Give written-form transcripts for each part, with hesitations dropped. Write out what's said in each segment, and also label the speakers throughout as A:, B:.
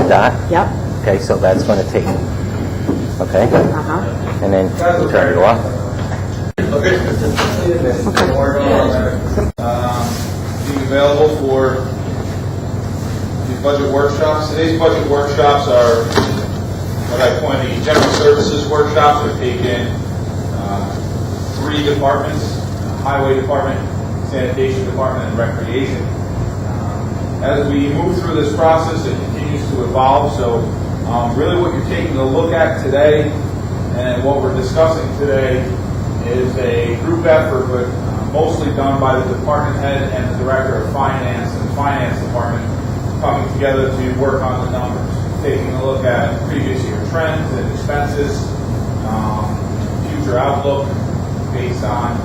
A: red dot.
B: Yep.
A: Okay, so that's going to take. Okay.
B: Uh-huh.
A: And then you turn it off.
C: Okay. Being available for these budget workshops. Today's budget workshops are what I coin the general services workshops. They're taken three departments: highway department, sanitation department, and recreation. As we move through this process, it continues to evolve. So really what you're taking a look at today and what we're discussing today is a group effort, but mostly done by the department head and the director of finance and the finance department coming together to work on the numbers, taking a look at previous year trends and expenses, future outlook based on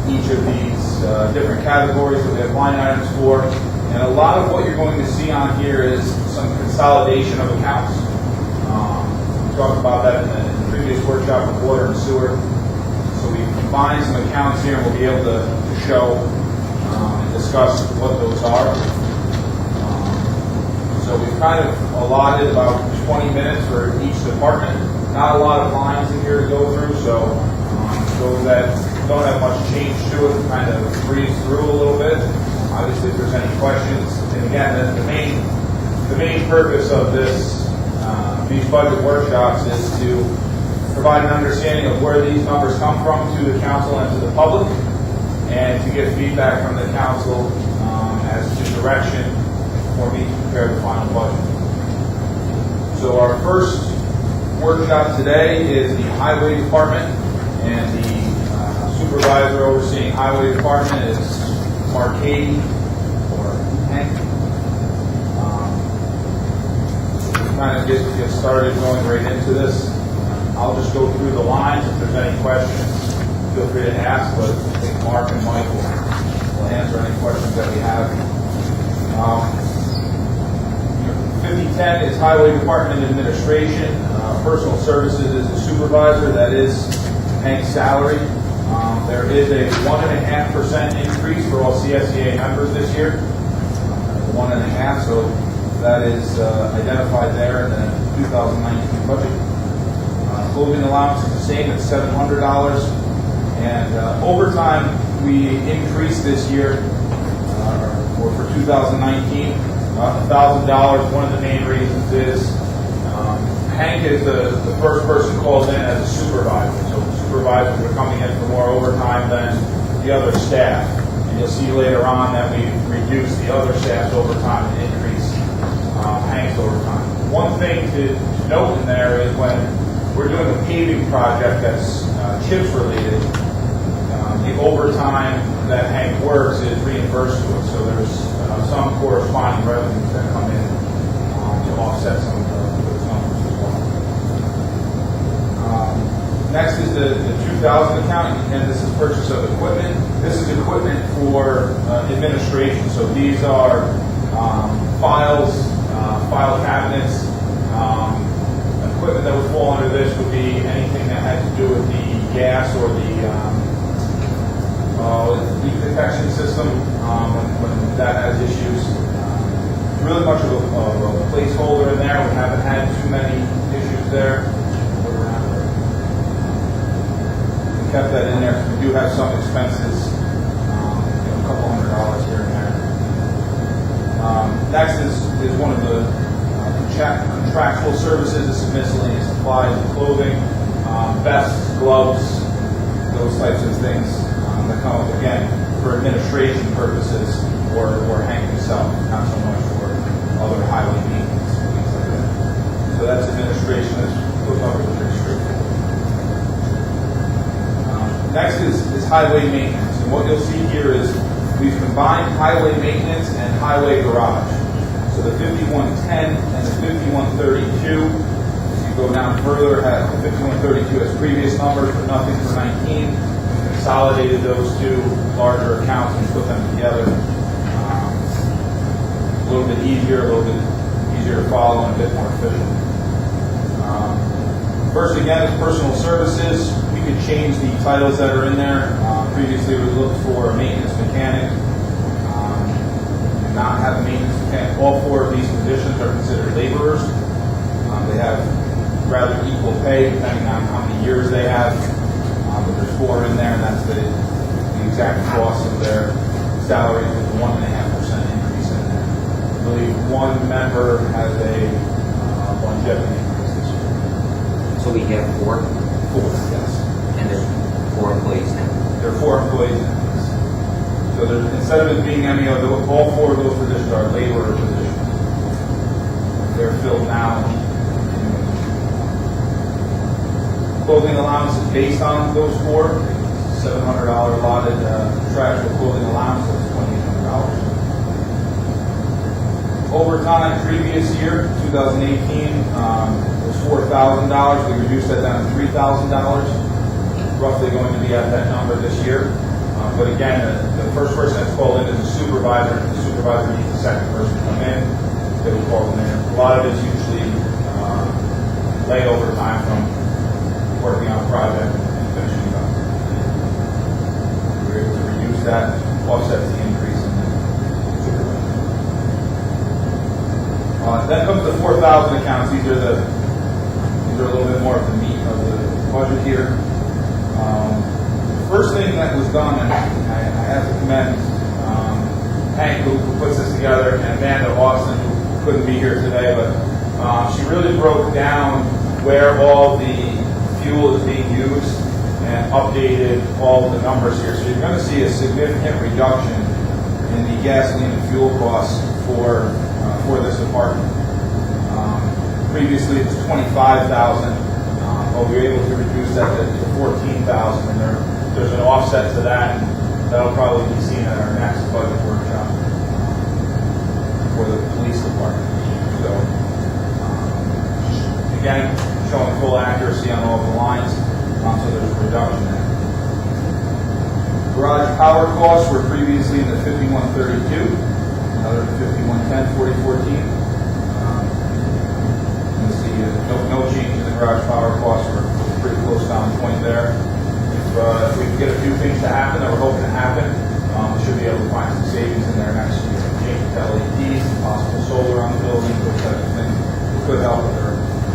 C: each of these different categories that we have line items for. And a lot of what you're going to see on here is some consolidation of accounts. We talked about that in the previous workshop with water and sewer. So we combined some accounts here and we'll be able to show and discuss what those are. So we've kind of allotted about 20 minutes for each department. Not a lot of lines in here to go through, so those that don't have much change to it kind of breeze through a little bit. Obviously, if there's any questions, and again, the main purpose of these budget workshops is to provide an understanding of where these numbers come from to the council and to the public, and to get feedback from the council as to direction for me to prepare the final budget. So our first workshop today is the highway department, and the supervisor overseeing highway department is Mark Katie or Hank. Kind of get started going right into this. I'll just go through the lines. If there's any questions, feel free to ask, but I think Mark and Mike will answer any questions that we have. 5010 is Highway Department Administration. Personal Services is the supervisor. That is Hank's salary. There is a 1.5% increase for all CSEA members this year. 1.5%, so that is identified there in the 2019 budget. Clothing allowance is the same at $700, and overtime we increased this year for 2019 $1,000. One of the main reasons is Hank is the first person called in as a supervisor, so supervisors are coming in for more overtime than the other staff. And you'll see later on that we reduce the other staff's overtime and increase Hank's overtime. One thing to note in there is when we're doing a paving project that's CHIPS related, the overtime that Hank works is reimbursed to us. So there's some corresponding revenues that come in to offset some of those numbers as well. Next is the 2000 account, and this is purchase of equipment. This is equipment for administration. So these are files, file cabinets. Equipment that would fall under this would be anything that had to do with the gas or the leak detection system when that has issues. Really much of a placeholder in there. We haven't had too many issues there. We kept that in there because we do have some expenses, a couple $100 here and there. Next is one of the contractual services. This is miscellaneous supplies and clothing, vests, gloves, those types of things that come up again for administration purposes or Hank himself, not so much for other highway maintenance and things like that. So that's administration. Those numbers are pretty straightforward. Next is highway maintenance, and what you'll see here is we've combined highway maintenance and highway garage. So the 5110 and the 5132, as you go down further, the 5132 has previous numbers, but nothing for 19. We consolidated those two larger accounts and put them together. A little bit easier to follow, and a bit more efficient. First, again, is personal services. We could change the titles that are in there. Previously, we looked for a maintenance mechanic. Not have a maintenance mechanic. All four of these positions are considered laborers. They have rather equal pay depending on how many years they have. But there's 4 in there, and that's the exact cost of their salary with a 1.5% increase in there. I believe one member has a longevity increase this year.
B: So we have 4,
C: 4, yes.
B: and there's 4 employees now.
C: There are 4 employees in this. So there's, instead of it being MEO, all 4 of those positions are laborer positions. They're filled now. Clothing allowance is based on those 4. $700 allotted contractual clothing allowance, so it's $2,800. Overtime previous year, 2018, was $4,000. We reduced that down to $3,000. Roughly going to be at that number this year. But again, the first person that's called in is a supervisor. If the supervisor needs a second person to come in, they will call them in. A lot of it is usually layover time from working on a project and finishing it up. We're able to reduce that, offset the increase in the supervisor. Then comes the 4,000 accounts. These are a little bit more of the meat of the budget here. First thing that was done, and I have to commend Hank, who puts this together, and Amanda Austin, who couldn't be here today, but she really broke down where all the fuel is being used and updated all the numbers here. So you're going to see a significant reduction in the gasoline and fuel costs for this department. Previously it was $25,000, but we were able to reduce that to $14,000, and there's an offset to that, and that'll probably be seen at our next budget workshop for the police department. So, again, showing full accuracy on all the lines, so there's a reduction there. Garage power costs were previously in the 5132, another 5110, 4014. You'll see no change in the garage power costs. We're pretty close down point there. If we can get a few things to happen that we're hoping to happen, we should be able to find some savings in there next year. Change to LEDs, possible solar on the building, those types of things. It could help, but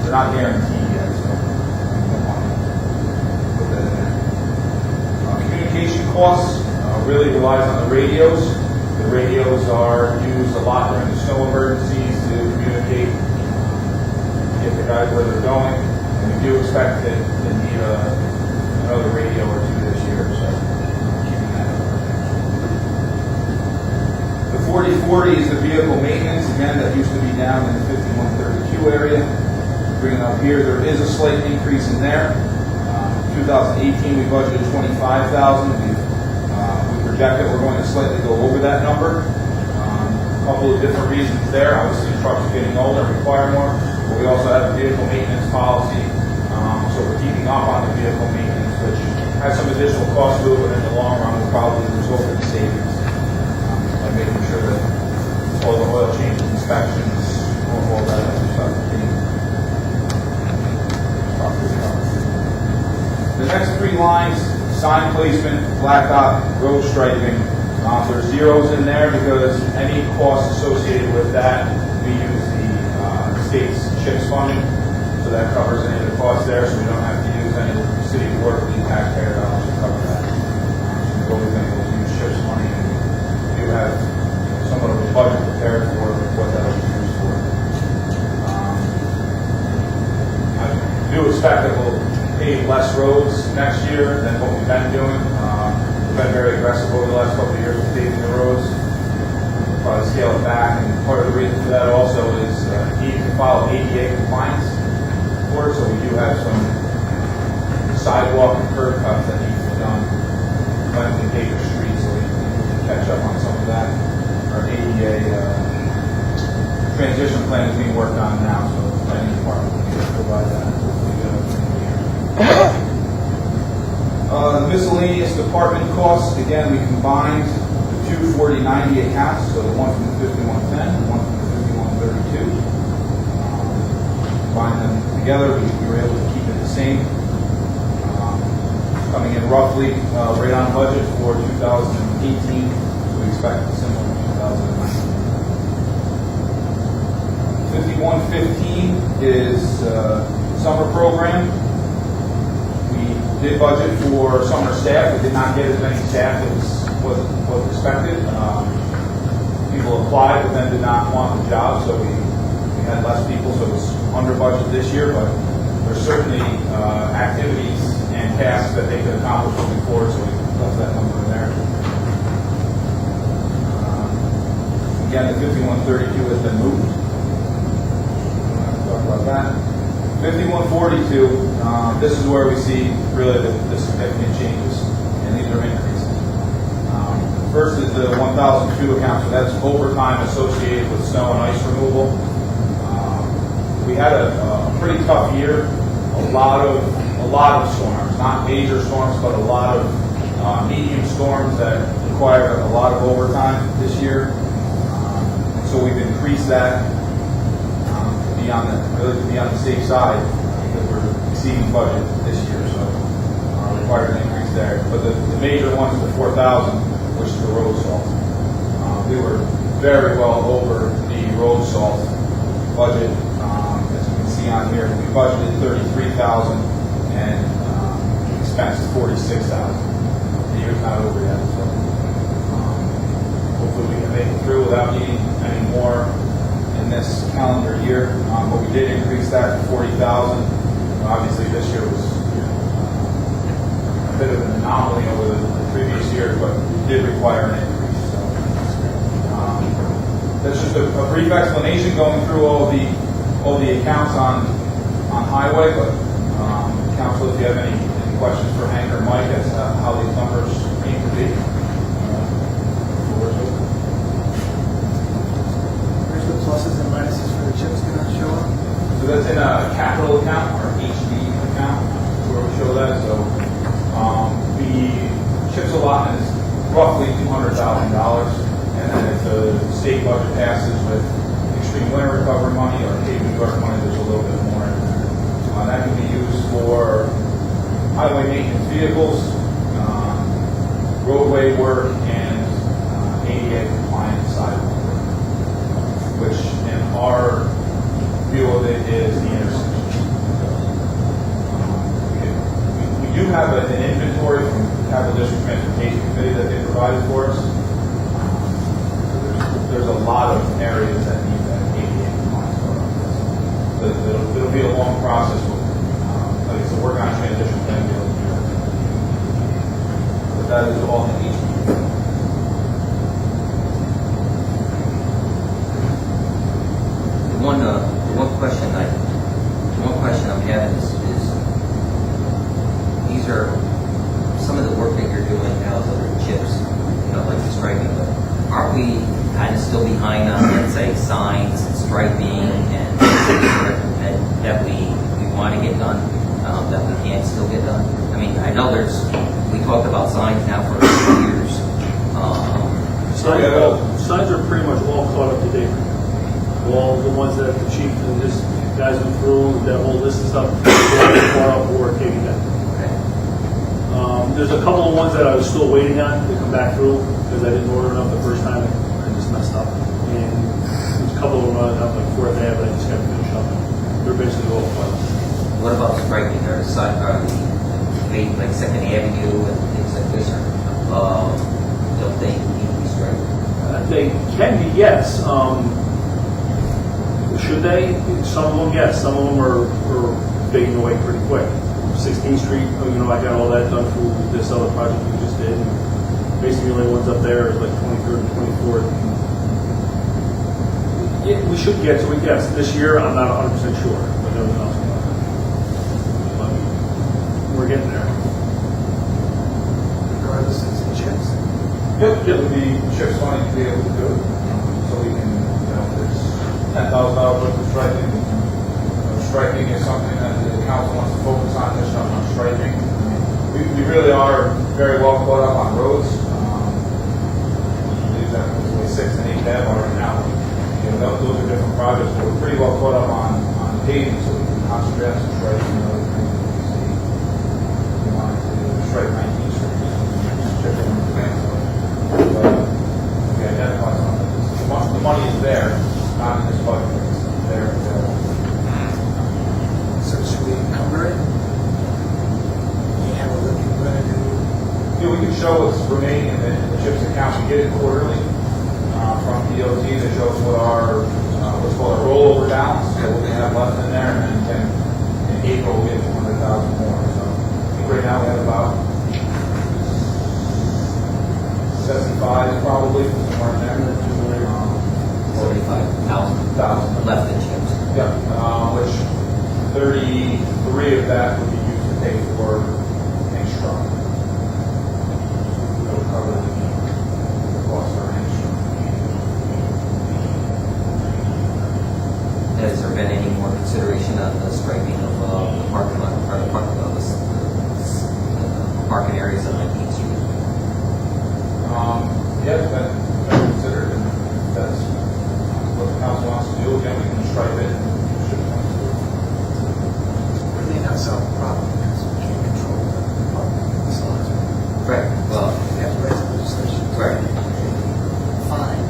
C: they're not guaranteed yet, so we don't want to put that in there. Communication costs really relies on the radios. The radios are used a lot during the snow emergencies to communicate, get the guys where they're going, and we do expect to need another radio or 2 this year, so keeping that up. The 4040 is the vehicle maintenance. Again, that used to be down in the 5132 area. Bringing up here, there is a slight increase in there. 2018, we budgeted $25,000. We project that we're going to slightly go over that number. A couple of different reasons there. Obviously, trucks are getting older, require more, but we also have a vehicle maintenance policy. So we're keeping up on the vehicle maintenance, which has some additional cost to it, but in the long run will probably result in savings by making sure that all the oil changes, inspections, all that other stuff is being properly covered. The next 3 lines, sign placement, blacktop, road striping, there's zeros in there because any costs associated with that, we use the state's CHIPS funding. So that covers any of the costs there, so we don't have to use any of the city of Waterloo taxpayer dollars to cover that. We've always been able to use CHIPS money, and we do have somewhat of a budget prepared for what that will be used for. I do expect that we'll pave less roads next year than what we've been doing. We've been very aggressive over the last couple of years with paving the roads. We'll probably scale it back, and part of the reason for that also is needing to follow ADA compliance. So we do have some sidewalk and curb cuts that need to be done when we pave the streets, so we can catch up on some of that. Our ADA transition plan is being worked on now, so the planning department will provide that. The miscellaneous department costs, again, we combined the 2 4090 accounts, so the one from the 5110 and one from the 5132. Combine them together, we were able to keep it the same. Coming in roughly right on budget for 2018, so we expect similar to 2019. 5115 is summer program. We did budget for summer staff. We did not get as many staff as was expected. People applied but then did not want the job, so we had less people, so it was under budget this year, but there's certainly activities and tasks that they could accomplish moving forward, so we left that number in there. Again, the 5132 has been moved. Talk about that. 5142, this is where we see really the significant changes, and these are increases. First is the 1002 account, so that's overtime associated with snow and ice removal. We had a pretty tough year, a lot of storms, not major storms, but a lot of medium storms that require a lot of overtime this year. So we've increased that to be on the safe side because we're exceeding budget this year, so required an increase there. But the major one is the 4,000, which is the road salt. We were very well over the road salt budget. As you can see on here, we budgeted 33,000 and expensed 46,000. The year's not over yet, so hopefully we can make it through without needing any more in this calendar year. But we did increase that to 40,000. Obviously, this year was a bit of an anomaly over the previous year, but it did require an increase. So, that's just a brief explanation going through all the accounts on highway. But council, if you have any questions for Hank or Mike as to how these numbers came to be.
D: Where's the pluses and minuses for the chips going to show up?
C: So that's in a capital account or HD account where we show that. So the CHIPS allotment is roughly $200,000, and then if the state budget passes with extreme winter recovery money or State New York money, there's a little bit more in there. That can be used for highway maintenance vehicles, roadway work, and ADA compliant sidewalk work, which in our view of it is the intersection. We do have an inventory from the Capital District Transportation Committee that they provided for us. There's a lot of areas that need that ADA compliance program. So it'll be a long process. Like it's a work on transition plan. But that is all in each.
B: The one question I'm having is these are some of the work that you're doing now is other chips, like the striping, but aren't we kind of still behind on, let's say, signs and striping and that we want to get done, that we can't still get done? I mean, I know we talked about signs now for a few years.
E: Signs are pretty much all caught up to date. All the ones that the chief and his guys went through, that whole list of stuff, they're far up or taking that.
B: Okay.
E: There's a couple of ones that I was still waiting on to come back through because I didn't order enough the first time and I just messed up. And there's a couple of them I have like 4th Ave, but I just got to finish up. They're basically all caught up.
B: What about striking or like 2nd Avenue and things like this? Don't they need to be striped?
E: They can be, yes. Should they? Some of them, yes. Some of them are fading away pretty quick. 16th Street, I got all that done through this other project we just did. And basically, the only ones up there is like 23rd and 24th. Yeah, we should get to it, yes. This year, I'm not 100% sure, but everything else will happen. But we're getting there.
D: Regardless, it's the chips.
C: Yep, it would be CHIPS money to be able to do it. So we can, there's $10,000 worth of striping. Striking is something that the council wants to focus on, just on striking. We really are very well caught up on roads. These are 6th and 8th Ave are now. Those are different projects, but we're pretty well caught up on paving, so we can concentrate on some striking and other things that we see. We wanted to strike 19th Street, check in the plan. We identify something. The money is there, not in this budget, it's there. show what's remaining in the CHIPS account. We get it quarterly from DOT that shows what our what's called a rollover balance, so what we have left in there, and then in April we'll get 200,000 more. So I think right now we have about 75 probably somewhere in there.
B: 45,000 left in chips.
C: Yeah, which 33 of that would be used to pay for next truck. That would cover the cost of our next truck.
B: Has there been any more consideration on the striping of the parking lot, or the parking areas on 19th Street?
C: Yeah, it's been considered, and if that's what the council wants to do. Again, we can stripe it.
D: Really not solve the problem because we can't control the parking slots.
B: Right. Well,
D: We have to raise the legislation.
B: Right.
D: Fine.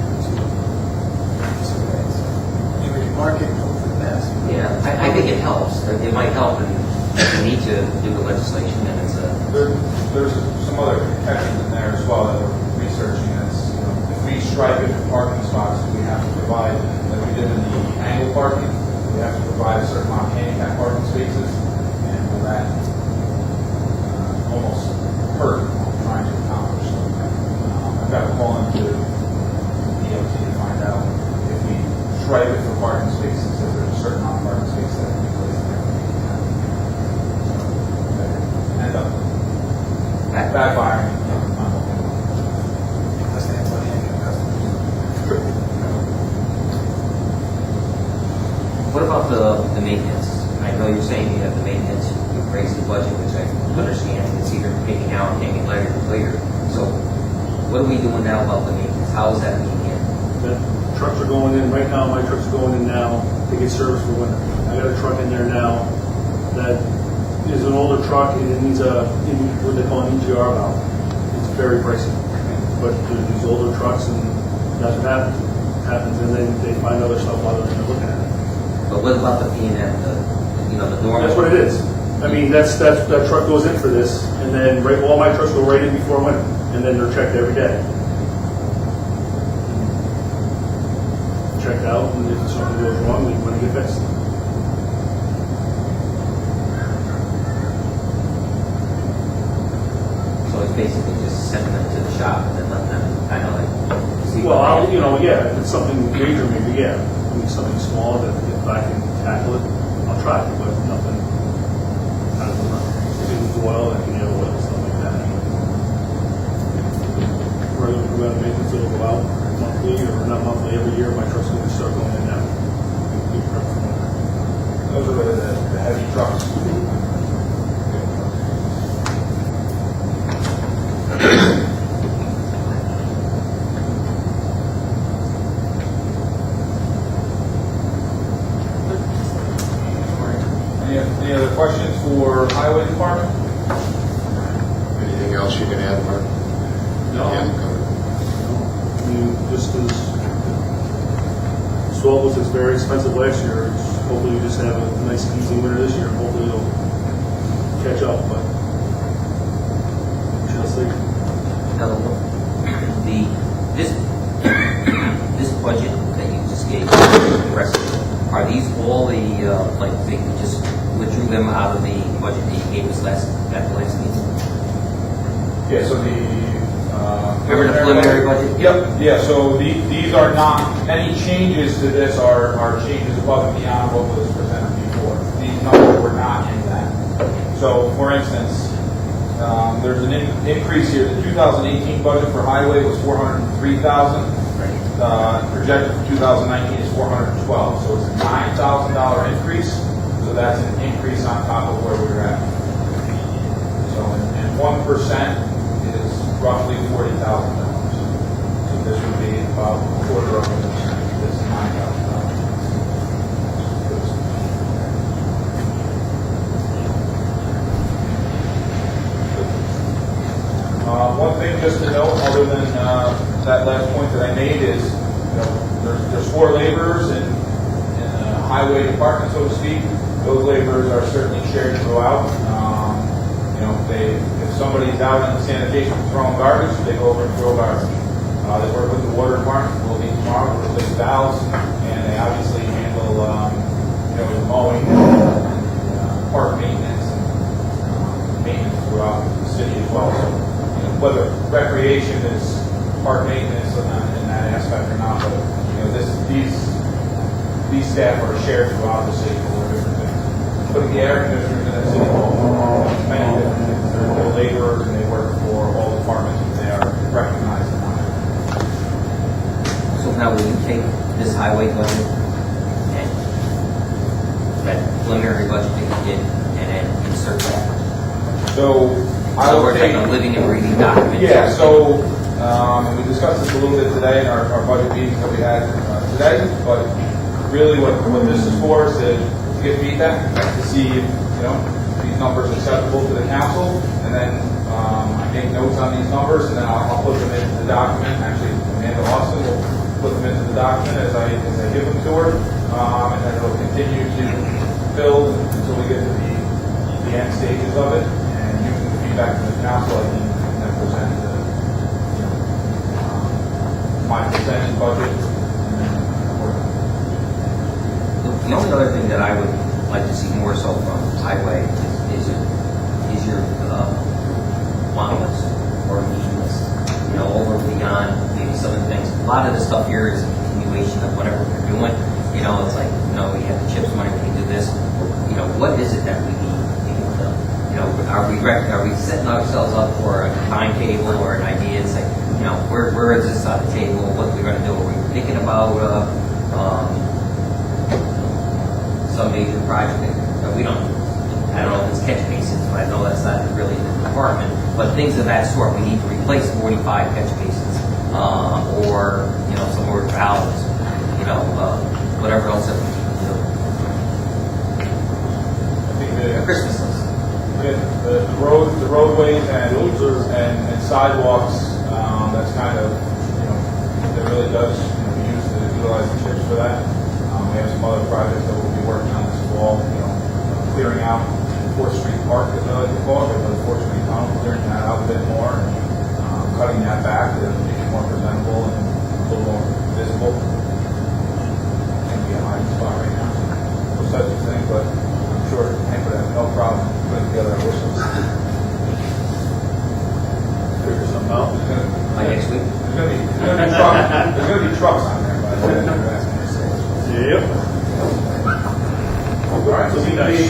D: So that's, you would mark it and hope for the best.
B: yeah, I think it helps. It might help, and we need to do the legislation, and it's a.
C: There's some other protections in there as well that we're researching. That's, if we stripe it for parking spots, we have to provide, like we did in the angle parking, we have to provide a certain amount of handicap parking spaces, and will that almost hurt what we're trying to accomplish. So, I've got to call into DOT to find out if we stripe it for parking spaces, if there's a certain amount of parking spaces that can be placed there. End up backfiring.
D: Unless they have money and customers.
B: What about the maintenance? I know you're saying you have the maintenance, you've raised the budget, which I understand, it's either taking out or taking later. So what are we doing now about the maintenance? How is that being handled?
E: The trucks are going in, right now, my truck's going in now to get service for winter. I got a truck in there now that is an older truck and it needs what they call an EGR valve. It's very pricey. But there's these older trucks and that's what happens, and then they find other stuff while they're looking at it.
B: But what about the P&M, the normal?
E: That's what it is. I mean, that truck goes in for this, and then all my trucks go right in before winter, and then they're checked every day. Checked out, and if something goes wrong, we want to get fixed.
B: So it's basically just sending them to the shop and then letting them kind of like see.
E: Well,
B: what they-
E: yeah, if it's something major, maybe, yeah. I mean, something small that if I can tackle it, I'll try it, but nothing out of the line. If it's oil, I can get oil and stuff like that. Regular preventive maintenance, it'll go out monthly, or not monthly, every year, my truck's gonna start going in now. Be prepped for winter.
C: Those are the heavy trucks. Any other questions for Highway Department?
F: Anything else you can add, Mark?
E: No.
F: Yeah,
E: I mean, just as salt was very expensive last year, hopefully we just have a nice easy winter this year, and hopefully it'll catch up, but we shall see.
B: Now, this budget that you just gave, the rest of it, are these all the, like, they just withdrew them out of the budget that you gave us at the last meeting?
C: Yeah, so the...
B: Remember the preliminary budget?
C: Yep, yeah, so these are not, any changes to this are changes above and beyond what was presented before. These numbers were not in that. So, for instance, there's an increase here. The 2018 budget for highway was $403,000. Projected for 2019 is $412. So it's a $9,000 increase. So that's an increase on top of where we were at. So, and 1% is roughly $40,000. So this would be about a quarter of a percent. This is $9,000. One thing just to note, other than that last point that I made, is there's 4 laborers in the highway department, so to speak. Those laborers are certainly shared throughout. If somebody's out in sanitation throwing garbage, they go over and throw garbage. They work with the water department, will be tomorrow, to replace valves, and they obviously handle, the mowing and park maintenance and maintenance throughout the city as well. So, whether recreation is park maintenance in that aspect or not, but these staff are shared throughout the city for different things. Putting the air conditioners in that city hall, many different things. They're laborers and they work for all departments and they are recognized and honored.
B: So now will you take this highway budget and that preliminary budget that you did and then insert that?
C: So I
B: So
C: will
B: we're
C: take.
B: taking a living and breathing document.
C: Yeah, so we discussed this a little bit today in our budget meetings that we had today, but really what this is for is to get feedback, to see if, these numbers are acceptable to the council, and then I make notes on these numbers, and then I'll put them into the document. Actually, Amanda Austin will put them into the document as I give them to her, and then it'll continue to build until we get to the end stages of it, and using the feedback from the council, I can then present my percentage budget.
B: The only other thing that I would like to see more so from highway is your want list or need list. Over and beyond maybe some of the things. A lot of the stuff here is a continuation of whatever we're doing. It's like, we have the CHIPS money, we can do this. What is it that we need to get done? Are we setting ourselves up for a timetable or an idea? It's like, where is this on the table? What are we going to do? Are we thinking about some major project that we don't, I don't know if it's catch basins, but I know that's not really the department, but things of that sort. We need to replace 45 catch basins, or, some more valves, whatever else that we need to do.
C: I think the
B: Christmas list.
C: the roadways and sidewalks, that's kind of, that really does, we utilize the chips for that. We have some other projects that we'll be working on this fall, clearing out 4th Street Park, as I like to call it, the 4th Street Tunnel, clearing that out a bit more, and cutting that back to make it more presentable and a little more visible. Can be a hiding spot right now, those types of things, but I'm sure Hank would have no problem putting together a wish list.
E: Figure something out.
B: By next week.
C: There's going to be trucks on there, but you're asking yourself.
E: Yep.
C: All right, so we can be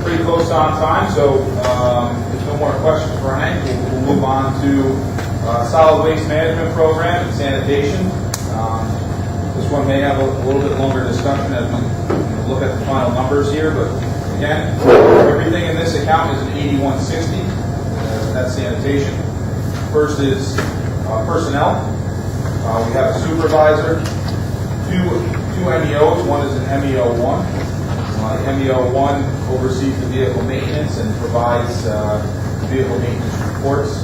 C: pretty close on time, so if there's no more questions for Hank, we'll move on to solid waste management program and sanitation. This one may have a little bit longer discussion as we look at the final numbers here, but again, everything in this account is an 8160. That's sanitation. First is personnel. We have a supervisor, two MEOs. One is an MEO1. MEO1 oversees the vehicle maintenance and provides vehicle maintenance reports.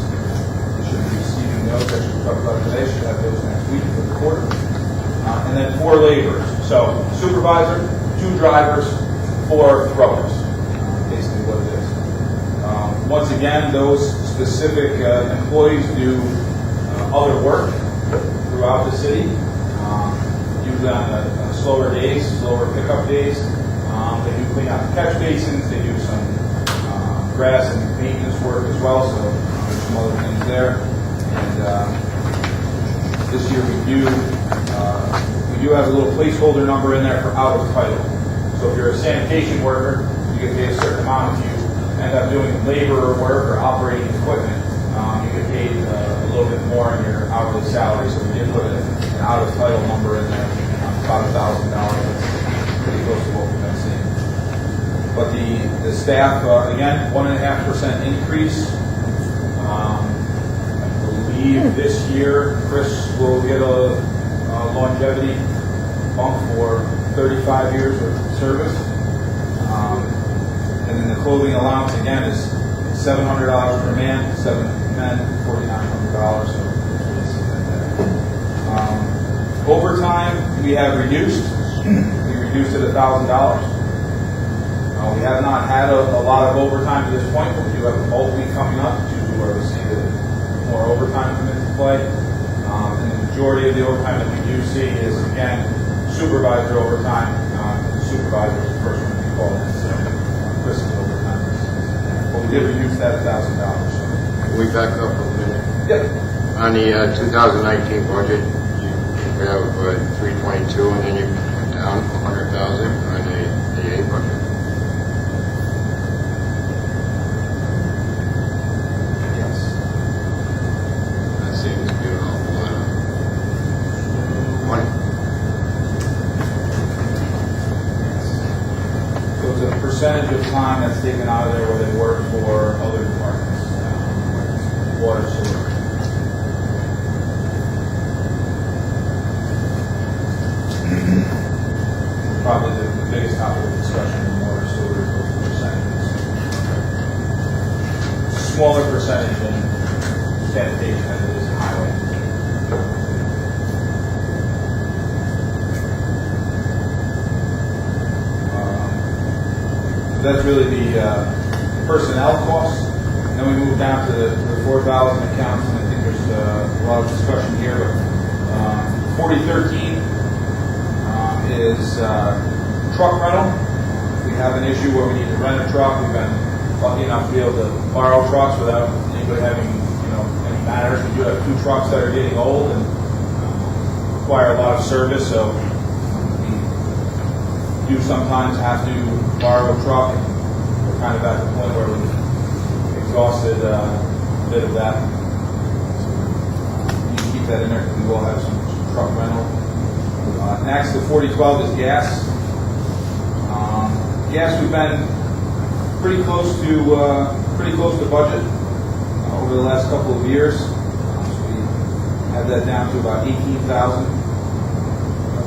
C: You should be receiving those. That should talk about today. Should have those next week for the quarter. And then 4 laborers. So supervisor, 2 drivers, 4 throwers. Basically what it is. Once again, those specific employees do other work throughout the city. Usually on slower days, slower pickup days. They do clean out the catch basins. They do some grass and maintenance work as well. So there's some other things there. And this year we do have a little placeholder number in there for out of title. So if you're a sanitation worker, you get paid a certain amount. If you end up doing labor work or operating equipment, you get paid a little bit more in your hourly salary. So we did put an out of title number in there, about $1,000. That's pretty close to what we've been seeing. But the staff, again, 1.5% increase. I believe this year Chris will get a longevity bump for 35 years of service. And then the clothing allowance again is $700 per man, 7 men, $4,900. So overtime we have reduced. We reduced it $1,000. We have not had a lot of overtime at this point, but we do have a bulk week coming up, Tuesday, where we see the more overtime come into play. And the majority of the overtime that we do see is, again, supervisor overtime. Supervisor is the first one to be called in, so Chris's overtime is there. But we did reduce that $1,000.
F: Can we back up a minute?
C: Yep.
F: On the 2019 budget, you have 322, and then you put down 100,000 on the A budget.
C: Yes.
F: That seems to be an awful lot of money.
C: So it's a percentage of time that's taken out of there where they work for other departments, water, sewer. Probably the biggest topic of discussion in water, sewer is those percentages. Smaller percentage than sanitation as it is in highway. That's really the personnel costs. And then we move down to the 4,000 accounts, and I think there's a lot of discussion here, but 4013 is truck rental. We have an issue where we need to rent a truck. We've been lucky enough to be able to borrow trucks without anybody having, any matters. We do have 2 trucks that are getting old and require a lot of service, so we do sometimes have to borrow a truck, and we're kind of at the point where we've exhausted a bit of that. So we need to keep that in there because we will have some truck rental. Next, the 4012 is gas. Gas, we've been pretty close to budget over the last couple of years. So we have that down to about 18,000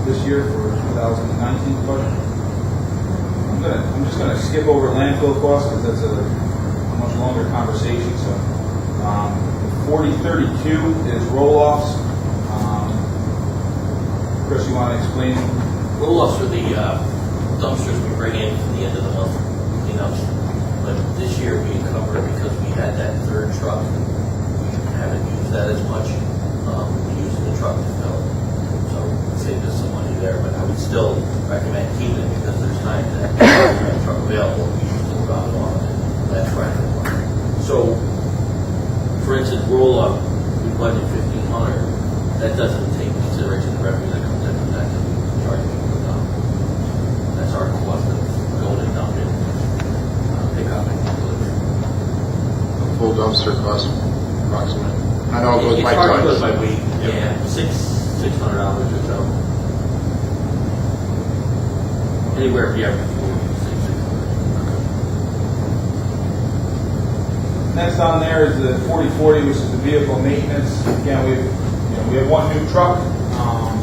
C: this year for 2019 budget. I'm just going to skip over landfill costs because that's a much longer conversation. So 4032 is roll-offs. Chris, you want to explain?
G: Roll-offs are the dumpsters we bring in for the end of the month cleanups. But this year we encumbered because we had that 3rd truck. We haven't used that as much. We used the truck to fill. So it saved us some money there. But I would still recommend keeping it because there's times that we have a truck available. We usually drop it off last Friday morning. So, for instance, roll-up, we budget $1,500. That doesn't take into consideration the revenue that comes in from that we charge people to dump. That's our cost of going and dumping, pick up and deliver.
F: A full dumpster costs approximately. I know it goes by
G: It's hard to
F: tons.
G: go by week, yeah, $600 or so. Anywhere from every 4 weeks, $600.
C: Next on there is the 4040, which is the vehicle maintenance. Again, we have 1 new truck,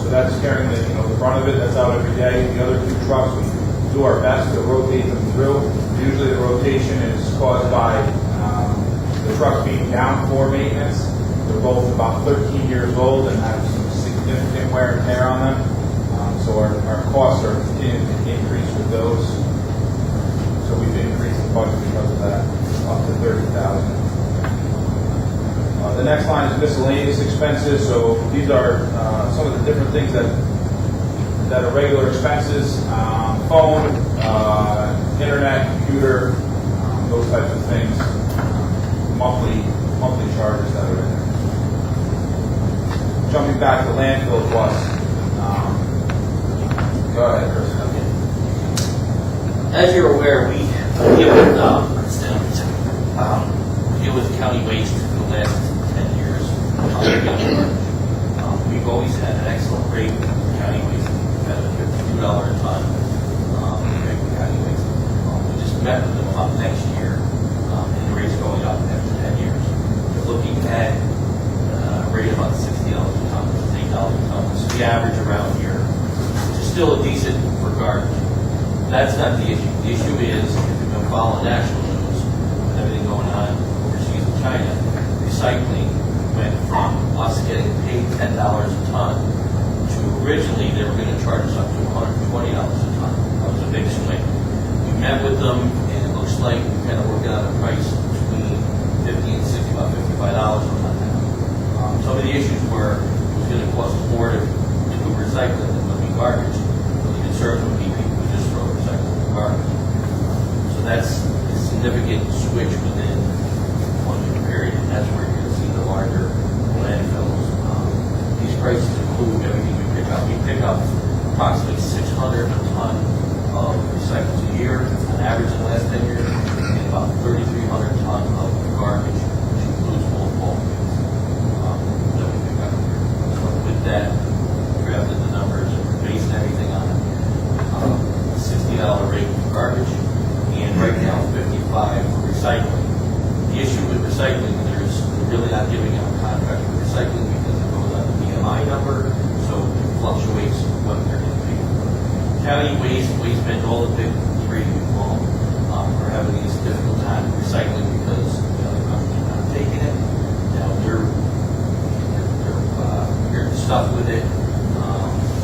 C: so that's carrying the brunt of it. That's out every day. The other 2 trucks, we do our best to rotate them through. Usually the rotation is caused by the trucks being down for maintenance. They're both about 13 years old and have some significant wear and tear on them. So our costs are continuing to increase with those. So we've increased the budget because of that, up to 30,000. The next line is miscellaneous expenses. So these are some of the different things that are regular expenses: phone, internet, computer, those types of things. Monthly charges that are in there. Jumping back to landfill costs. Go ahead, Chris.
G: As you're aware, we deal with county waste for the last 10 years. We've always had an excellent rate of county waste. We've had a $2 a ton rate of county waste. We just met with them up next year, and the rate's going up after 10 years. We're looking at a rate of about $60 a ton, $8 a ton. So the average around here, which is still a decent regard. That's not the issue. The issue is, if you've been following national news, with everything going on overseas in China, recycling went from us getting paid $10 a ton to originally they were going to charge us up to $120 a ton. That was a big swing. We met with them, and it looks like we kind of worked out a price between $50 and $60, about $55 on that now. Some of the issues were it was going to cost more to do recycling than would be garbage. The concern would be people would just throw recycling in garbage. So that's a significant switch within 1 year period, and that's where you're going to see the larger landfills. These prices include everything we pick up. We pick up approximately 600 a ton of recycles a year, on average in the last 10 years, and about 3,300 ton of garbage, which includes all bulk that we pick up here. So with that, we drafted the numbers and we're basing everything on a $60 rate for garbage, and right now 55 for recycling. The issue with recycling, they're really not giving out a contract for recycling because it goes on the BMI number, so it fluctuates what they're going to pay for. County waste all the big three involved are having this difficult time recycling because the other companies are not taking it. Now they're stuck with it.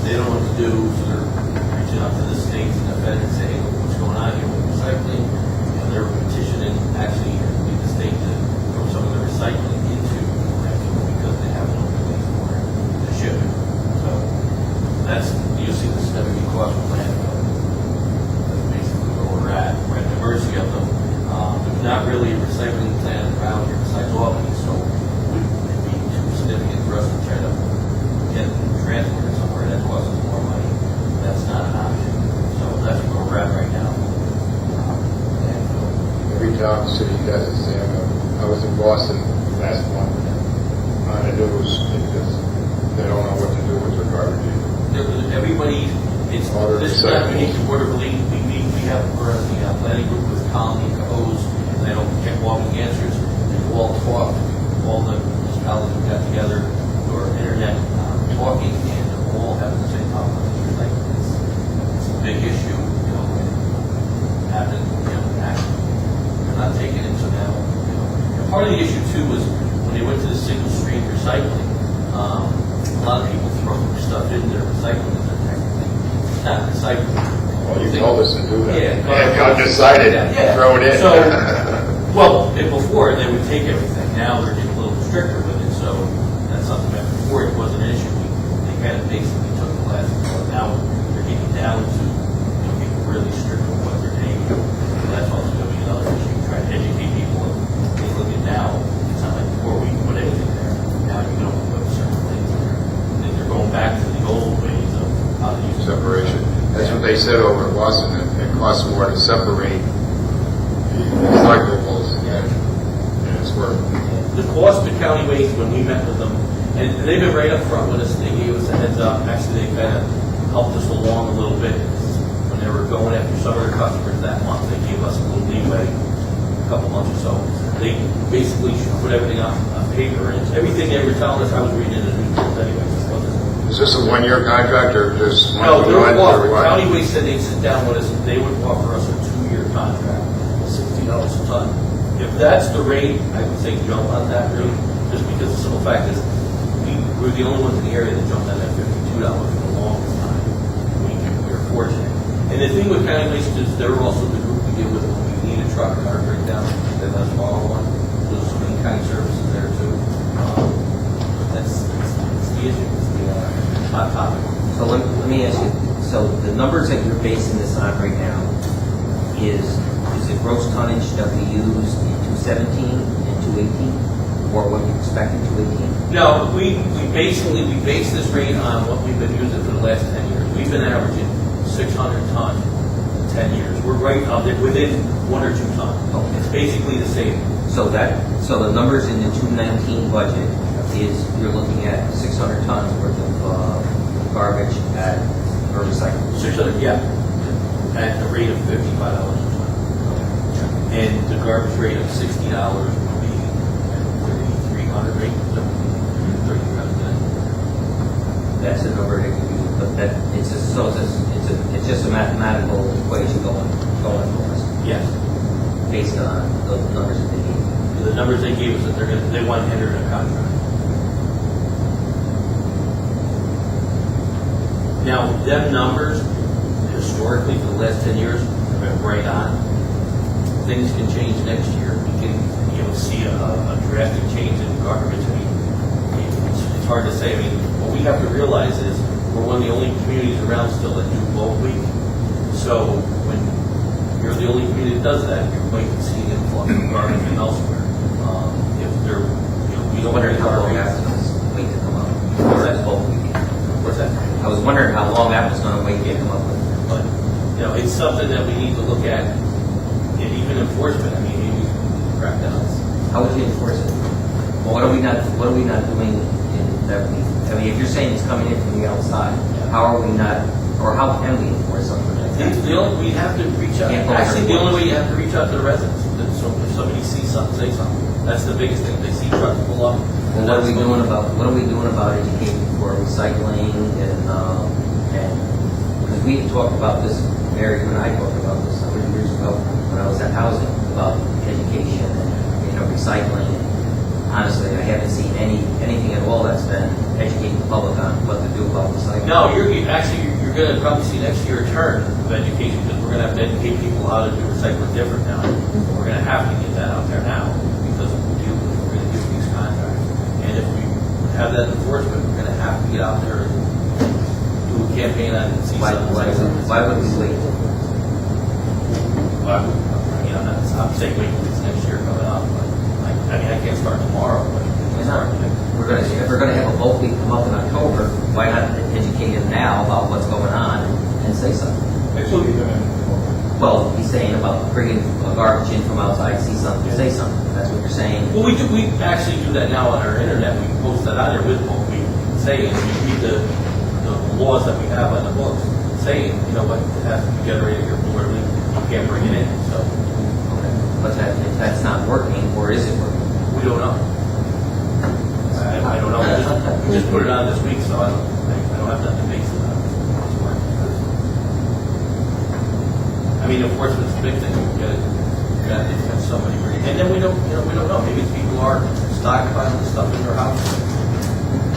G: They don't know what to do, so they're reaching out to the states and the Fed and saying, look, what's going on here with recycling? They're petitioning actually the state to throw some of the recycling into landfill because they have no place for it to ship it. So that's, you'll see the significant cost of landfill. That's basically where we're at. We're at the mercy of them. There's not really a recycling plant around here besides Albany, so it would be too significant for us to try to get transported somewhere. That costs us more money. That's not an option. So that's where we're at right now.
F: Every town, city does the same. I was in Boston last month on the news because they don't know what to do with their garbage.
G: Everybody, this is not unique to Board of Relief. We have, we're in the planning group with Colony, Co's, and they don't get all the answers. They've all talked, all the municipalities we got together, or internet talking, and they're all having the same problem. It's like, it's a big issue, happening, actually. They're not taking it, so now, And part of the issue too was when they went to the single stream recycling, a lot of people throw stuff in their recycling as they're technically not recycling.
F: Well, you told us to do that.
G: Yeah.
F: And God decided to throw it in.
G: So, well, before they would take everything. Now they're getting a little stricter with it. So that's something that before it wasn't an issue. They kind of basically took the last one. Now they're getting down to being really strict with what they're taking. So that's also going to be another issue. Trying to educate people. They look at now. It's not like before we can put anything there. Now you don't put certain things there. I think they're going back to the old ways of how to use
F: Separation. That's what they said over in Boston. It costs more to separate the recyclables and it's worth.
G: The cost to county waste when we met with them, and they've been right up front with us, they gave us a heads up. Actually, they kind of helped us along a little bit when they were going after some of their customers that month. They gave us a little leeway, a couple months or so. They basically should put everything on paper, and everything they were telling us, I was reading in the newspapers anyway.
F: Is this a one-year contract or just
G: No,
F: one
G: they're
F: or
G: offering.
F: what?
G: County Waste said they'd sit down with us, and they would offer us a 2-year contract, $60 a ton. If that's the rate, I would say jump on that rate, just because the simple fact is, we're the only ones in the area that jumped on that $52 for the longest time. We're fortunate. And the thing with County Waste is they're also the group we deal with when we need a truck or a breakdown, they let us borrow one. There's so many county services there too. That's the issue. Hot topic.
B: So let me ask you, so the numbers that you're basing this on right now is the gross tonnage that we used in 2017 and 2018, or what you expect in 2018?
G: No, we base this rate on what we've been using for the last 10 years. We've been averaging 600 ton in 10 years. We're right up there within 1 or 2 ton.
B: Okay.
G: It's basically the same.
B: So the numbers in the 2019 budget is you're looking at 600 tons worth of garbage at or recycling.
G: 600, yeah, at a rate of $55 a ton. And the garbage rate of $60 would be 3,300 rate, 3,300.
B: That's the number that you use, but that it's just a mathematical equation going for us
G: Yes.
B: based on the numbers that they gave.
G: The numbers they gave us that they want to enter in a contract. Now, them numbers, historically, for the last 10 years, have been right on. Things can change next year. We can, you'll see a drastic change in garbage. I mean, it's hard to say. I mean, what we have to realize is we're one of the only communities around still that do bulk week. So when you're the only community that does that, you're going to see an influx of garbage from elsewhere. If they're, we don't
B: Wondering how long
G: garbage.
B: that was wait to come up. That's both weekend.
G: What's that?
B: I was wondering how long that was going to wait to come up with.
G: But, it's something that we need to look at, and even enforcement. I mean, maybe crack down.
B: How would you enforce it? Well, what are we not doing in that we, I mean, if you're saying it's coming in from the outside, how are we not, or how can we enforce something like that?
G: We have to reach out.
B: Can't go
G: Actually, the
B: everywhere.
G: only way you have to reach out to the residents. So if somebody sees something, say something. That's the biggest thing. They see trucks pull up.
B: Well, what are we doing about educating for recycling and because we talked about this, Mary and I talked about this a few years ago when I was at housing about education and recycling. Honestly, I haven't seen anything at all that's been educating the public on what to do about recycling.
G: No, you're going to probably see next year a turn of education because we're going to have to educate people how to do recycling different now. We're going to have to get that out there now because we're going to give these contracts. And if we have that enforcement, we're going to have to get out there and do a campaign on and see
B: Why would we wait?
G: I'm saying wait till this next year coming up. But I can't start tomorrow. But
B: If we're going to have a bulk week come up in October, why not educate him now about what's going on and say something? Well, he's saying about bringing garbage in from outside, see something, say something. That's what you're saying.
G: Well, we actually do that now on our internet. We post that out there with what we say, and we read the laws that we have on the books, saying, what, it has to be generated here from where you can't bring it in. So
B: Okay. But if that's not working, or is it working?
G: we don't know. I don't know. We just put it on this week, so I don't have nothing to base it on. It's working. I mean, enforcement's a big thing. We got to have somebody bring it. And then we don't know. Maybe people are stockpiling stuff in their house,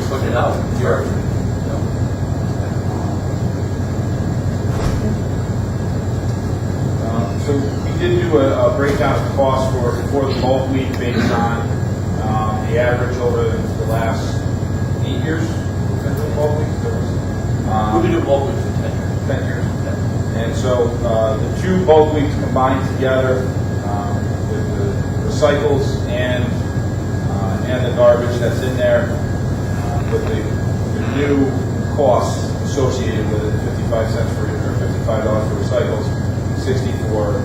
G: putting it out. Sure.
C: So we did do a breakdown of costs for the bulk week based on the average over the last 8 years. Bulk weeks.
G: We've been doing bulk weeks for 10 years.
C: 10 years. And so the two bulk weeks combined together with the recycles and the garbage that's in there with the new costs associated with it, 55 cents for or $55 for recycles, 60 for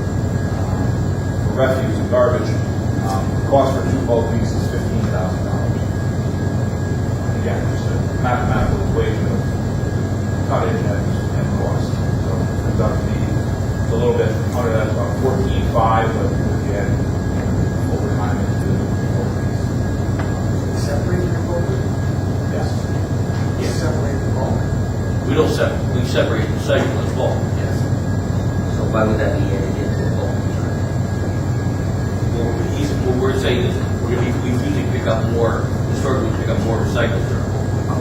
C: refuse and garbage. The cost for two bulk weeks is $15,000. Again, just a mathematical equation of tonnage and cost. So it comes out to be a little bit under that, about 14.5, but if you add overtime into the bulk weeks.
D: Separate your bulk?
C: Yes.
D: You separate the bulk?
G: We separate recycle and bulk. Yes.
B: So why would that be added into the bulk?
G: What we're saying is we usually pick up more. Historically, we pick up more recycled.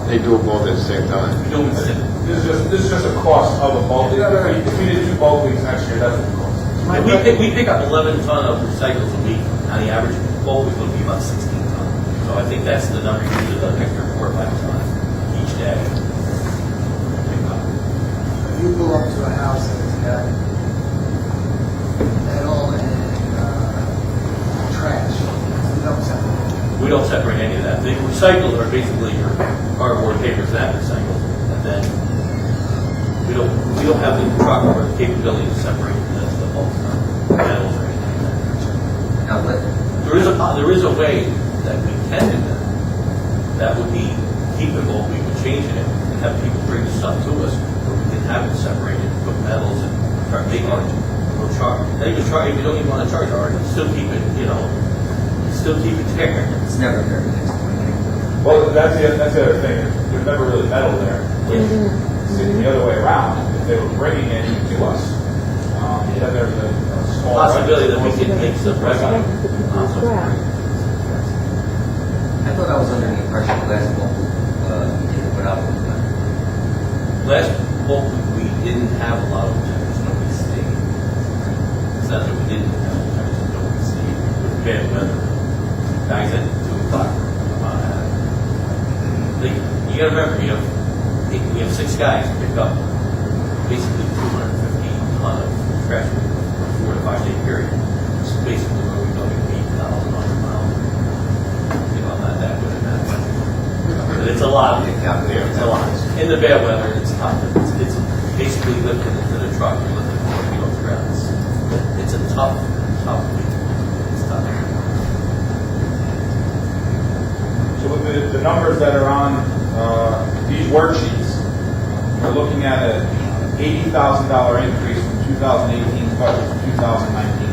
F: They do both at the same time.
G: We don't.
C: This is just a cost of a bulk. If we did two bulk weeks next year, that's what it costs.
G: We pick up 11 ton of recycles a week. On the average, bulk week would be about 16 ton. So I think that's the number. Usually the extra 4 or 5 ton each day.
D: If you pull up to a house and it's got metal and trash, you don't separate.
G: We don't separate any of that. The recycles are basically your cardboard, papers, that recycled, and then we don't have the truck or the capability to separate the bulk metals or anything like that.
B: Now,
G: There is a way that we can do that. That would be keepable. We would change it and have people bring the stuff to us, where we can have it separated, put metals and start making it. We'll charge. Then you charge. If you don't even want to charge already, still keep it. Still keep it there.
B: it's never very nice.
C: Well, that's the other thing. There's never really metal there. It's the other way around. If they were bringing it to us, then there's a small
G: Possibility that we can make some revenue.
B: I thought I was under the impression the last bulk we did it without overtime.
G: Last bulk we didn't have a lot of returns. Nobody stayed. It's not that we didn't have returns. Nobody stayed. With bad weather. guys at 2 o'clock. You gotta remember, we have 6 guys to pick up basically 250 ton of trash for a 4 to 5 day period. It's basically where we go to 8,000 miles. I'm not that good at that, but it's a lot. It's a lot. In the bad weather, it's tough. It's basically lifted into the truck. You're lifting 4 kilos around. It's a tough week. It's tough.
C: So with the numbers that are on these worksheets, we're looking at an $80,000 increase from 2018's budget to 2019.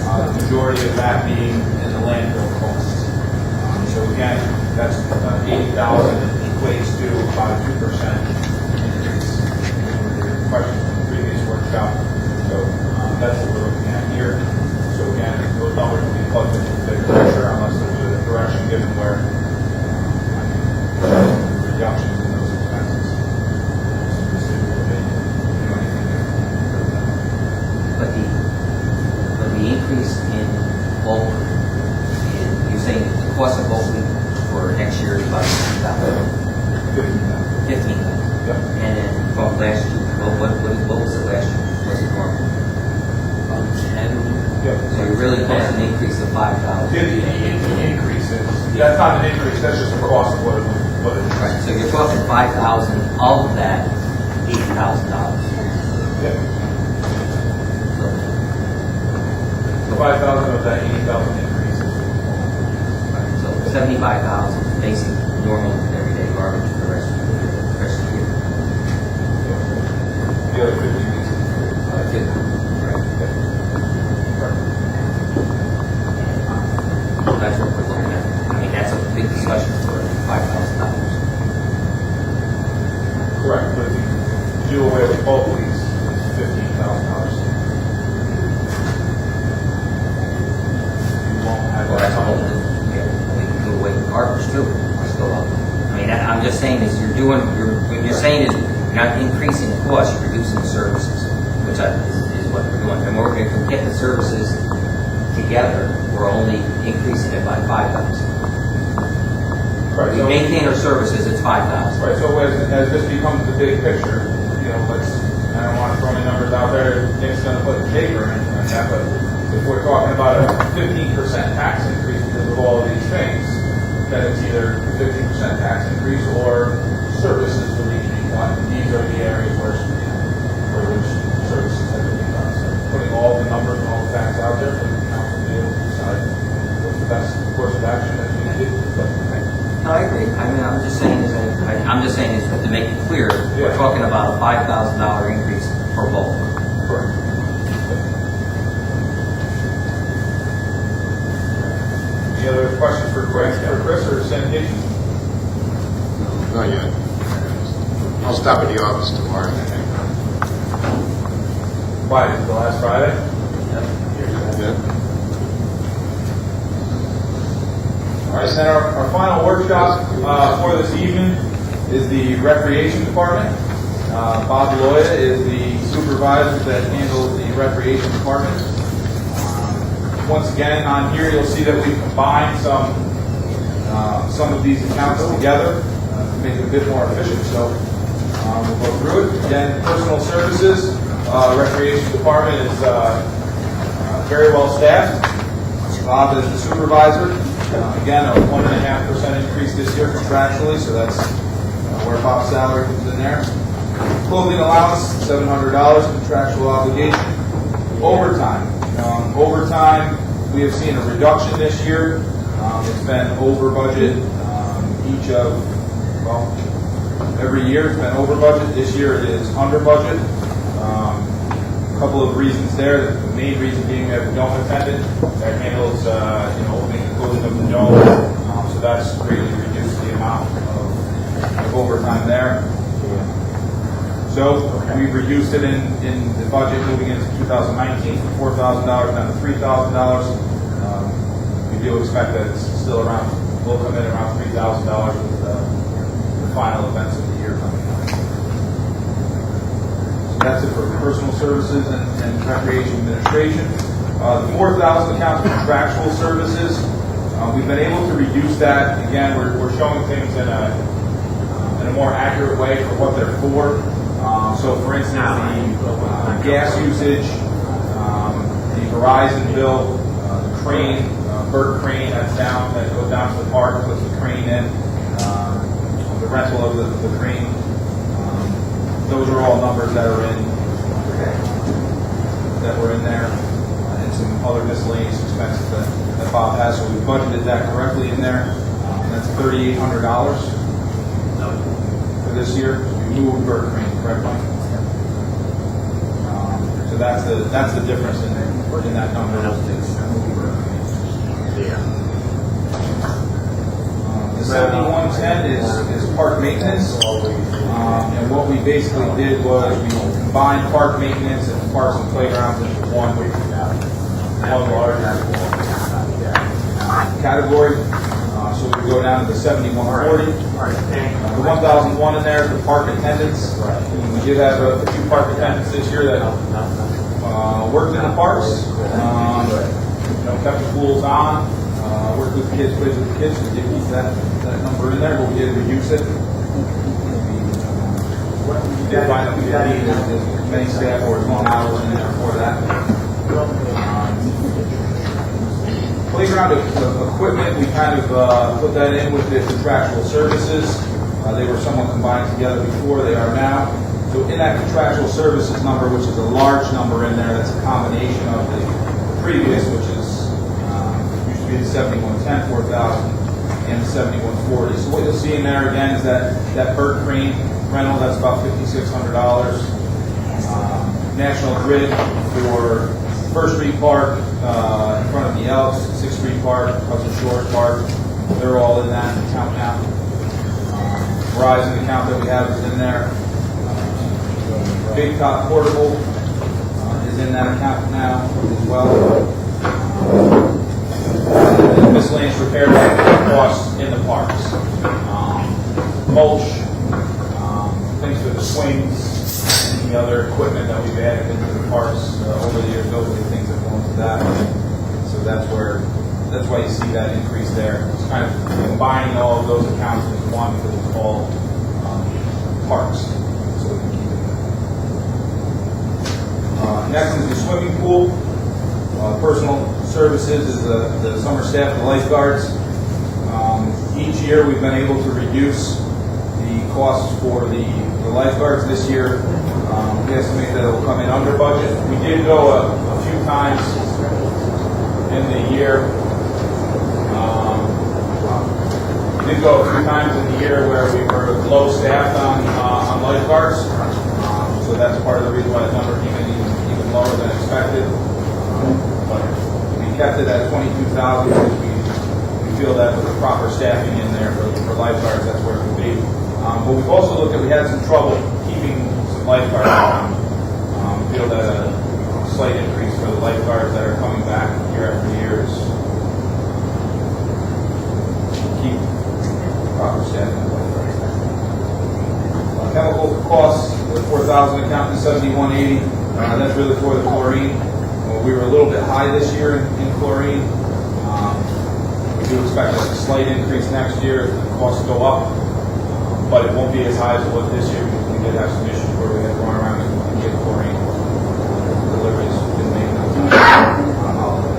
C: The majority of that being in the landfill costs. So again, that's 80,000 equates to about a 2% increase. With your question from the previous workshop. So that's what we're looking at here. So again, those numbers will be plugged into the bigger picture unless there's a direction given where reductions in those expenses. So this is what they do anything there.
B: But the increase in bulk, you're saying the cost of bulk for next year is about $15,000.
C: Yep.
B: And then from last year, what was it last year? Was it normal? 10.
C: Yep.
B: So you're really looking at an increase of $5,000.
C: The increases, that's not an increase, that's just the cost of what it is.
B: Right. So you're talking $5,000. Of that, $80,000.
C: Yeah. So 5,000 of that 80,000 increase.
B: So 75,000 basic, normal, everyday garbage for the rest of the year.
C: The other 50 weeks.
B: So that's what we're looking at. I mean, that's a big discussion for $5,000.
C: Correct, but if you do away with both of these, it's $15,000. You won't have
B: Well,
C: that.
B: that's a whole new, we can do away with garbage too. Still up. I mean, I'm just saying is what you're saying is you're not increasing the cost, you're reducing the services, which is what we're doing. And we're going to get the services together, we're only increasing it by 5,000.
C: Right,
B: We
C: so-
B: maintain our services, it's 5,000.
C: Right, so as this becomes the big picture, I don't want to throw any numbers out there, Nick's going to put the paper or anything like that, but if we're talking about a 15% tax increase because of all of these things, then it's either a 15% tax increase or services will need to be cut. And these are the areas where which services have to be cut. So putting all the numbers and all the facts out there for the council to be able to decide what's the best course of action as we need to.
B: No, I agree. I mean, I'm just saying is to make it clear, we're
C: Yeah.
B: talking about a $5,000 increase for bulk.
C: Correct. Any other questions for Chris or sanitation?
F: Not yet. I'll stop at the office tomorrow.
C: Why, the last Friday?
F: Yeah.
C: All right, then our final workshop for this evening is the Recreation Department. Bob Loya is the supervisor that handles the Recreation Department. Once again, on here you'll see that we've combined some of these accounts together to make it a bit more efficient. So we'll go through it. Again, personal services, Recreation Department is very well staffed. Bob is the supervisor. Again, a 1.5% increase this year contractually, so that's where Bob's salary comes in there. Clothing allowance, $700 contractual obligation. Overtime. Overtime, we have seen a reduction this year. It's been over budget every year it's been over budget. This year it is under budget. A couple of reasons there. The main reason being we have a dome attendant that handles, opening and closing of the dome. So that's greatly reduced the amount of overtime there. So we've reduced it in the budget moving into 2019 from $4,000 down to $3,000. We do expect that it's still around, will come in around $3,000 with the final events of the year coming up. So that's it for personal services and recreation administration. The $4,000 account for contractual services. We've been able to reduce that. Again, we're showing things in a more accurate way for what they're for. So, for instance, the gas usage, the Verizon bill, the crane, Burt crane that goes down to the park, puts the crane in, the rental of the crane. Those are all numbers that were in there, and some other miscellaneous expenses that Bob has. So we budgeted that correctly in there. That's $3,800 for this year. We moved Burt crane, correct, Mike? So that's the difference in that number. The 7110 is park maintenance, and what we basically did was we combined park maintenance and parks and playgrounds into one large category. So we go down to the 7140. The 1001 in there is the park attendants. We did have a few park attendants this year that worked in the parks, kept the pools on, worked with the kids, played with the kids. We did keep that number in there, but we did reduce it. We did find that we did need as many staff or as long hours in there for that. Playground equipment, we kind of put that in with the contractual services. They were somewhat combined together before, they are now. So in that contractual services number, which is a large number in there, that's a combination of the previous, which is used to be the 7110, 4,000, and the 7140. So what you'll see in there again is that Burt crane rental, that's about $5,600. National Grid for First Street Park, in front of the Elks, 6th Street Park, Hudson Shores Park, they're all in that account now. Verizon account that we have is in there. Big Top Portable is in that account now as well. And miscellaneous repair costs in the parks. Mulch, things for the swings, and the other equipment that we've added into the parks over the years, those are the things that go into that. So that's why you see that increase there. It's kind of combining all of those accounts into one because it's all parks. So we can keep it there. Next is the swimming pool. Personal services is the summer staff, the lifeguards. Each year we've been able to reduce the costs for the lifeguards. This year we estimate that it will come in under budget. We did go a few times in the year. We did go a few times in the year where we were low staffed on lifeguards. So that's part of the reason why the number came in even lower than expected. But we kept it at 22,000 because we feel that with the proper staffing in there for lifeguards, that's where it would be. But we've also looked at, we had some trouble keeping some lifeguards around. We feel that a slight increase for the lifeguards that are coming back year after year is keep proper staffing of lifeguards. Chemical costs, the 4,000 account to 7,180. That's really for the chlorine. We were a little bit high this year in chlorine. We do expect a slight increase next year if the costs go up, but it won't be as high as it was this year because we did have some issues where we had to run around and get chlorine. Deliveries didn't make enough time on holiday.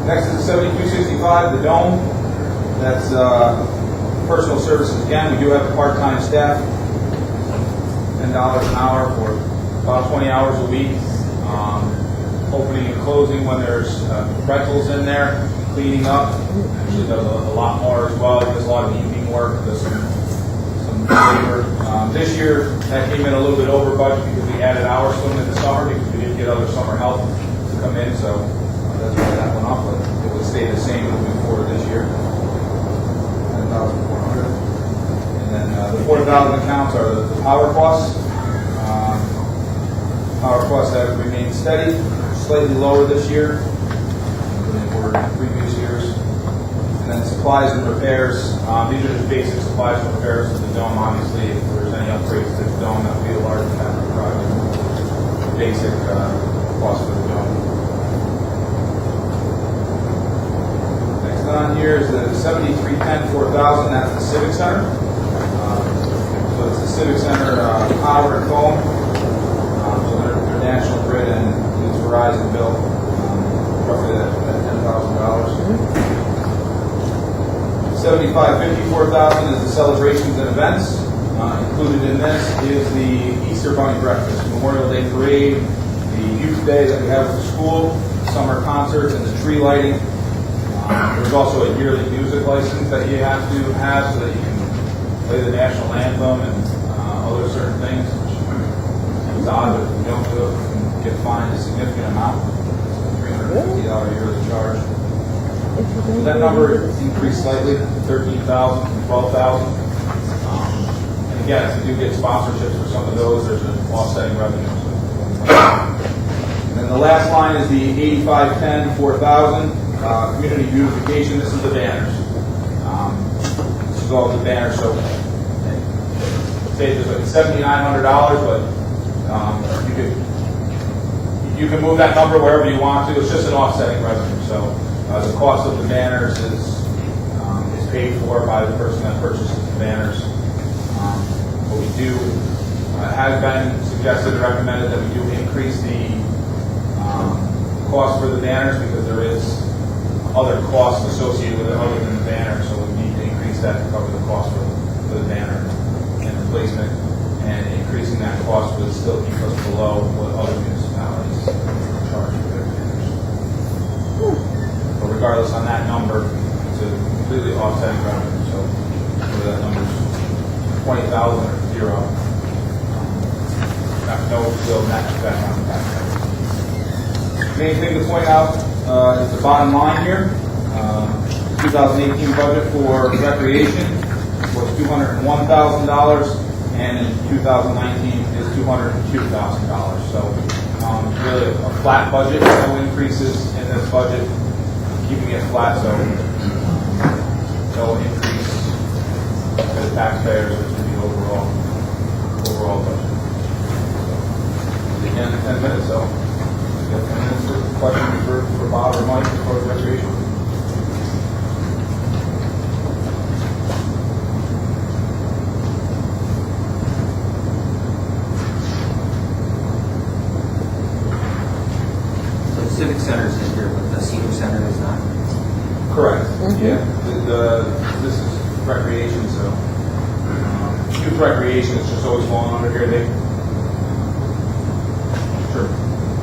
C: Next is the 7265, the dome. That's personal services again. We do have a part-time staff. $10 an hour for about 20 hours a week. Opening and closing when there's rentals in there, cleaning up. Actually does a lot more as well. He does a lot of evening work, does some labor. This year that came in a little bit over budget because we added hours to them in the summer because we didn't get other summer help to come in. So that's why that went up, but it would stay the same moving forward this year. 10,400. And then the 4,000 accounts are the power costs. Power costs have remained steady, slightly lower this year than they were in previous years. And then supplies and repairs. These are just basic supplies and repairs to the dome. Obviously, if there's any upgrades to the dome, that would be a large capital project. Basic cost for the job. Next on here is the 7310-4000, that's the Civic Center. So it's the Civic Center power and phone. So their national grid and its Verizon bill, roughly that $10,000. 7554,000 is the celebrations and events. Included in this is the Easter Bunny Breakfast, Memorial Day Parade, the Youth Day that we have at the school, summer concerts, and the tree lighting. There's also a yearly music license that you have to have so that you can play the national anthem and other certain things. It's odd, but if you don't do it, you can get fined a significant amount. It's a $350 yearly charge. So that number increased slightly, 13,000 from 12,000. And again, if you do get sponsorships for some of those, there's an offsetting revenue. And then the last line is the 8510-4000 community beautification. This is the banners. This is all the banners. So say there's like $7,900, but you can move that number wherever you want to. It's just an offsetting revenue. So the cost of the banners is paid for by the person that purchases the banners. What we do has been suggested and recommended that we do increase the cost for the banners because there is other costs associated with it other than the banner. So we need to increase that to cover the cost for the banner and replacement. And increasing that cost would still keep us below what other municipalities charge for their banners. But regardless on that number, it's a completely offsetting revenue. So whether that number's 20,000 or zero, no real net effect on the tax. Main thing to point out is the bottom line here. 2018 budget for recreation was $201,000, and in 2019 is $202,000. So really a flat budget, no increases in this budget, keeping it flat, so no increase for the taxpayers or to the overall budget. Again, 10 minutes, so we have 10 minutes for questions for Bob or Mike as far as recreation.
B: So the Civic Center is in here, but the Senior Center is not.
C: Correct. Yeah. This is recreation, so youth recreation is just always falling under here. Sure.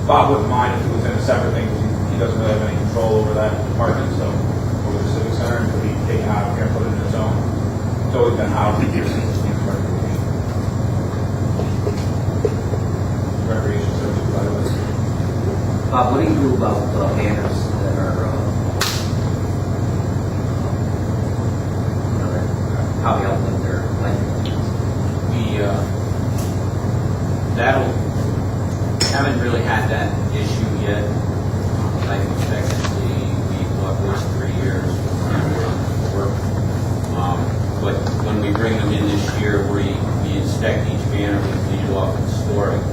C: Bob wouldn't mind if it was in a separate thing because he doesn't really have any control over that department. So over the Civic Center, it could be taken out of here and put it in its own. It's always been housed in here since youth recreation. Recreation services, by the way.
B: Bob, what do you do about banners that are probably out there like
H: haven't really had that issue yet. Life expectancy, we've worked 3 years work. But when we bring them in this year, we inspect each banner, we clean it off and store it.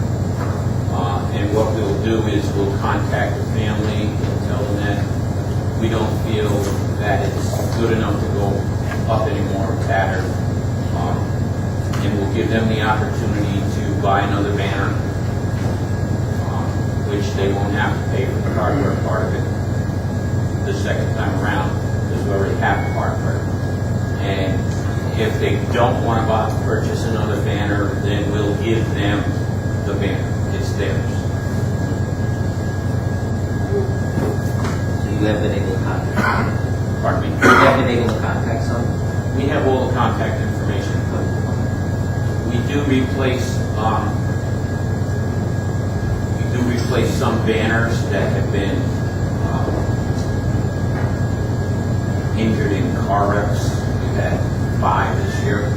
H: And what we'll do is we'll contact the family and tell them that we don't feel that it's good enough to go up anymore, tattered. And we'll give them the opportunity to buy another banner, which they won't have to pay for the hardware part of it the second time around, because we already have the hardware. And if they don't want to purchase another banner, then we'll give them the banner. It's theirs.
B: so you have been able to contact.
H: Pardon me?
B: You have been able to contact some.
H: We have all the contact information. We do replace some banners that have been injured in car wrecks. We've had 5 this year.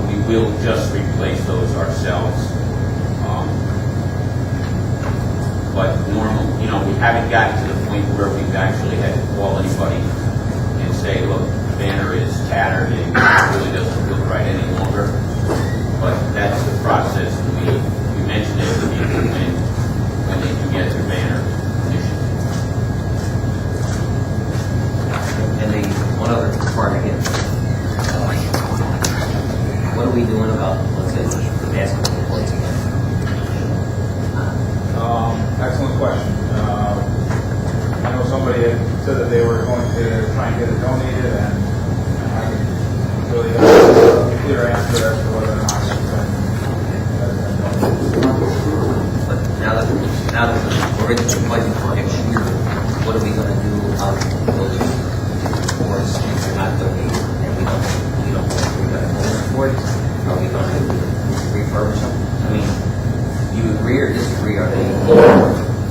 H: We will just replace those ourselves. But normal, we haven't gotten to the point where we've actually had to call anybody and say, look, the banner is tattered and it really doesn't look right any longer. But that's the process. We mention it to people when they do get
B: hard to hit. What are we doing about, let's say, the basketball courts again?
C: Excellent question. I know somebody had said that they were going to try and get it donated, and I haven't really had a clear answer as to whether or not it's been donated.
B: But now that we're into the budget for next year, what are we going to do about those courts if they're not donated and we don't we're going to hold for it? Are we going to refurbish them? I mean, do you agree or disagree? Are they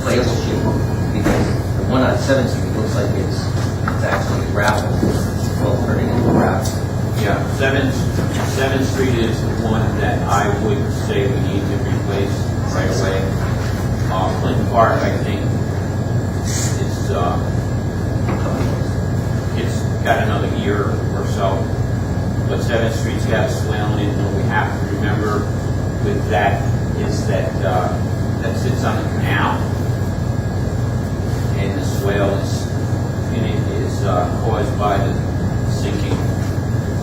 B: playable shape? Because the one on 7th Street looks like it's actually gravel. Well, turning into gravel.
H: Yeah, 7th Street is the one that I would say we need to replace right away. Clinton Park, I think, it's got another year or so. But 7th Street's got a swell in it, and what we have to remember with that is that that sits on the canal, and the swell in it is caused by the sinking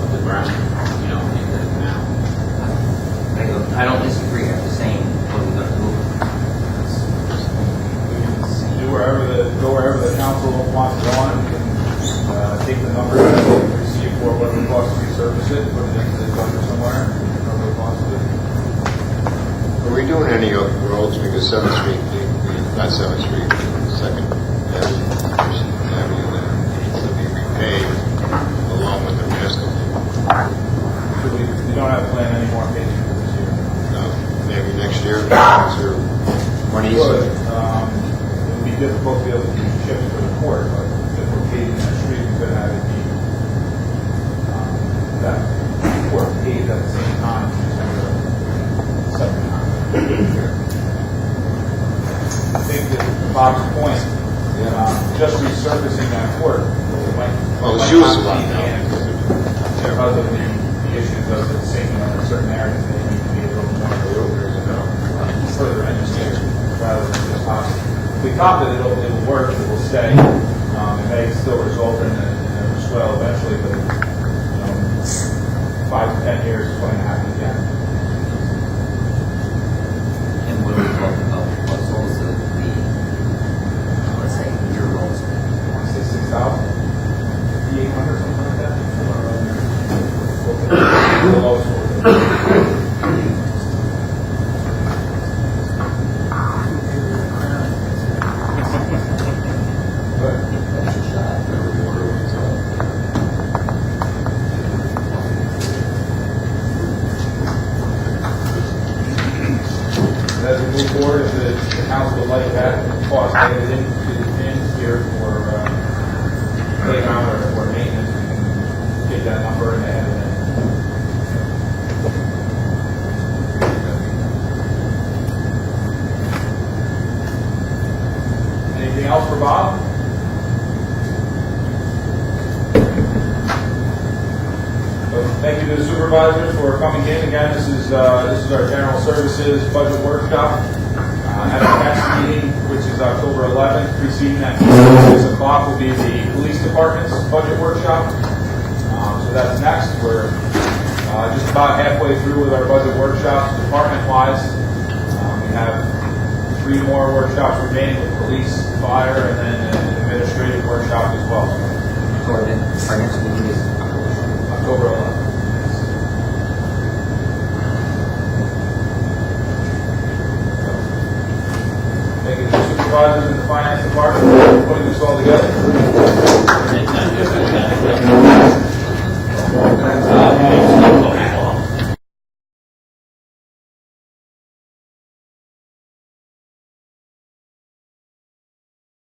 H: of the ground, into the canal.
B: I don't disagree. I'm just saying, what are we going to do?
C: We can go wherever the council wants to go on. We can take the numbers that we receive for what it costs to resurface it, put it into the budget somewhere, and cover the cost of it.
F: Are we doing any of the roads, because 7th Street, not 7th Street, 2nd Avenue, that needs to be repaved along with the basketball?
C: We don't have planned any more paving for this year.
F: No, maybe next year, is there money?
C: It would be difficult to be able to do chips for the court, but if we're paving that street, we could have it be that court paved at the same time, separate time. I think that Bob's point, just resurfacing that court might
F: Well, it's
C: might
F: used a
C: not
F: lot
C: be
F: now.
C: the answer because of the issues of the sinking in certain areas. They need to be a little more further engineered rather than just top. If we top it, it will work, it will stay. It may still result in a swell eventually, but 5 to 10 years is going to happen again.
B: And what are we talking about? What's also the, let's say, year rolls?
C: I want to say 6,000, 5,800, something like that. The lowest one. As we move forward, if the council would like that cost added in here for playground or maintenance, we can get that number and add it in. Anything else for Bob? So thank you to the supervisors for coming in. Again, this is our general services budget workshop. At our next meeting, which is October 11th, preceding that meeting at 6 o'clock, will be the police department's budget workshop. So that's next. We're just about halfway through with our budget workshops, department-wise. We have 3 more workshops remaining with police, fire, and then an administrative workshop as well.
B: So our next meeting is